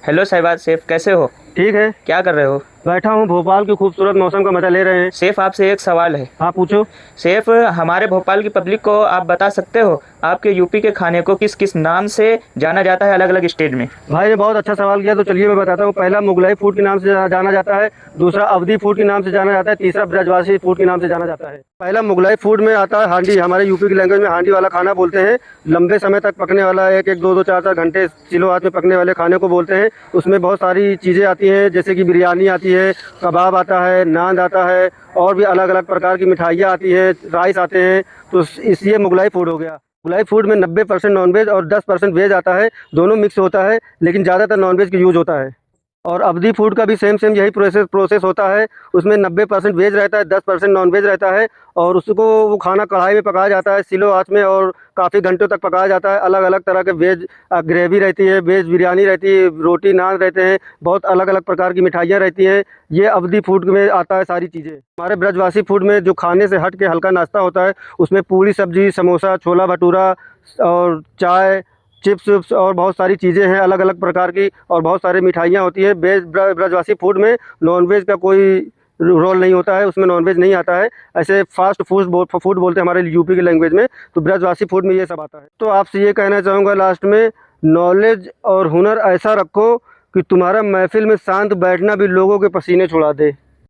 Hello Shahbaz safe, कैसे हो? ठीक है। क्या कर रहे हो? बैठा हूँ, भोपाल के खूबसूरत मौसम का मजा ले रहे हैं। सेफ, आपसे एक सवाल है। हाँ, पूछो। सेफ, हमारे भोपाल की पब्लिक को आप बता सकते हो आपके यूपी के खाने को किस किस नाम से जाना जाता है अलग अलग स्टेट में? भाई ने बहुत अच्छा सवाल किया, तो चलिए मैं बताता हूँ। पहला मुगलाई फूड के नाम से जाना जाता है, दूसरा अवधी फूड के नाम से जाना जाता है, तीसरा ब्रजवासी फूड के नाम से जाना जाता है। पहला मुगलाई फूड में आता है हांडी, हमारे यूपी की लैंग्वेज में हांडी वाला खाना बोलते हैं। लंबे समय तक पकने वाला, एक एक दो दो चार चार घंटे चिलो आंच में पकने वाले खाने को बोलते हैं। उसमें बहुत सारी चीज़ें आती हैं, जैसे कि बिरयानी आती है, कबाब आता है, नान आता है, और भी अलग अलग प्रकार की मिठाइयाँ आती हैं, राइस आते हैं। तो इसलिए मुगलाई फूड हो गया। मुगलाई फूड में 90% नॉनवेज और 10% वेज आता है, दोनों मिक्स होता है, लेकिन ज़्यादातर नॉनवेज का यूज़ होता है। और अवधी फूड का भी सेम सेम यही प्रोसेस होता है। उसमें 90% वेज रहता है, 10% नॉन वेज रहता है, और उसको वो खाना कढ़ाई में पकाया जाता है सिलो आंच में, और काफ़ी घंटों तक पकाया जाता है। अलग अलग तरह के वेज ग्रेवी रहती है, वेज बिरयानी रहती है, रोटी नान रहते हैं, बहुत अलग अलग प्रकार की मिठाइयाँ रहती हैं। ये अवधी फूड में आता है सारी चीज़ें। हमारे ब्रजवासी फूड में जो खाने से हट के हल्का नाश्ता होता है, उसमें पूरी सब्जी, समोसा, छोला भटूरा और चाय, चिप्स विप्स और बहुत सारी चीज़ें हैं अलग अलग प्रकार की, और बहुत सारी मिठाइयाँ होती है। ब्रजवासी फूड में नॉनवेज का कोई रोल नहीं होता है, उसमें नॉनवेज नहीं आता है। ऐसे फास्ट फूड बोलते हैं हमारे यूपी की लैंग्वेज में। तो ब्रजवासी फूड में ये सब आता है। तो आपसे ये कहना चाहूँगा लास्ट में, नॉलेज और हुनर ऐसा रखो कि तुम्हारा महफिल में शांत बैठना भी लोगों के पसीने छुड़ा दे।